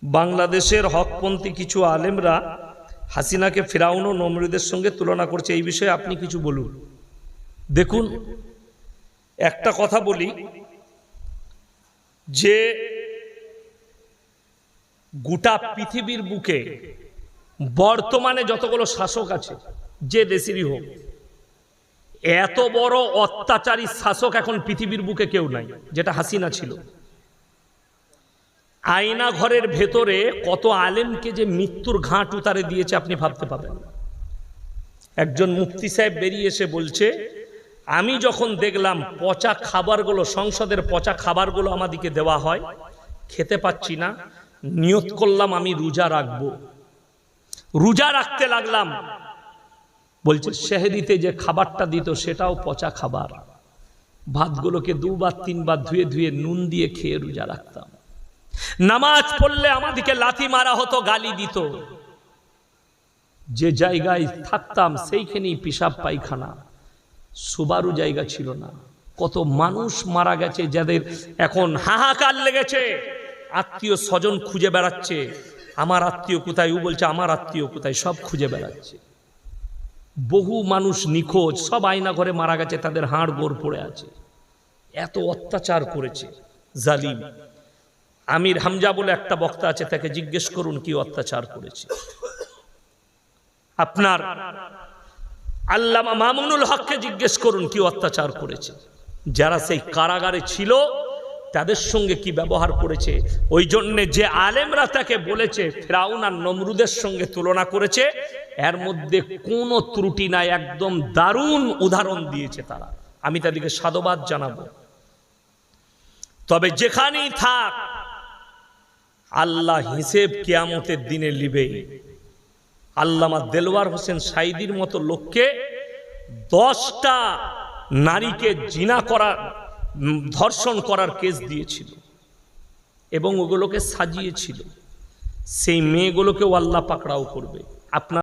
বাংলাদেশের হকপন্থী কিছু আলেমরা হাসিনাকে ফিরাউন ও নমরুদের সঙ্গে তুলনা করছে, এই বিষয়ে আপনি কিছু বলুন। দেখুন, একটা কথা বলি যে গোটা পৃথিবীর বুকে বর্তমানে যতগুলো শাসক আছে, যে দেশেরই হোক, এত বড় অত্যাচারী শাসক এখন পৃথিবীর বুকে কেউ নাই, যেটা হাসিনা ছিল। আয়না ঘরের ভেতরে কত আলেমকে যে মৃত্যুর ঘাট উতারে দিয়েছে আপনি ভাবতে পাবেন না। একজন মুফতি সাহেব বেরিয়ে এসে বলছে, আমি যখন দেখলাম পচা খাবারগুলো, সংসদের পচা খাবারগুলো আমাদেরকে দেওয়া হয়, খেতে পাচ্ছি না, নিয়ত করলাম আমি রোজা রাখবো। রোজা রাখতে লাগলাম, বলছে সেহরিতে যে খাবারটা দিত সেটাও পচা খাবার। ভাতগুলোকে দুবার তিনবার ধুয়ে ধুয়ে নুন দিয়ে খেয়ে রোজা রাখতাম। নামাজ পড়লে আমাদেরকে লাথি মারা হতো, গালি দিত। যে জায়গায় থাকতাম সেইখানেই পিসাব পায়খানা, শোবারও জায়গা ছিল না। কত মানুষ মারা গেছে, যাদের এখন হাহাকার লেগেছে, আত্মীয় স্বজন খুঁজে বেড়াচ্ছে, আমার আত্মীয় কোথায়, ও বলছে আমার আত্মীয় কোথায়, সব খুঁজে বেড়াচ্ছে। বহু মানুষ নিখোঁজ, সব আয়না ঘরে মারা গেছে, তাদের হাড় গোড় পড়ে আছে। এত অত্যাচার করেছে জালিম। আমির হামজা বলে একটা বক্তা আছে, তাকে জিজ্ঞেস করুন কি অত্যাচার করেছে। আপনার আল্লামা মামুনুল হককে জিজ্ঞেস করুন কি অত্যাচার করেছে। যারা সেই কারাগারে ছিল তাদের সঙ্গে কি ব্যবহার করেছে। ওই জন্যে যে আলেমরা তাকে বলেছে ফিরাউন আর নমরুদের সঙ্গে তুলনা করেছে, এর মধ্যে কোনো ত্রুটি নাই, একদম দারুণ উদাহরণ দিয়েছে তারা। আমি তাদেরকে সাধুবাদ জানাবো। তবে যেখানেই থাক, আল্লাহ হিসেব কিয়ামতের দিনে লিবেই। আল্লামা দেলওয়ার হোসেন সাইদির মতো লোককে 10টা নারীকে জিনা করা, ধর্ষণ করার কেস দিয়েছিল এবং ওগুলোকে সাজিয়েছিল। সেই মেয়েগুলোকেও আল্লাহ পাকড়াও করবে। আপনার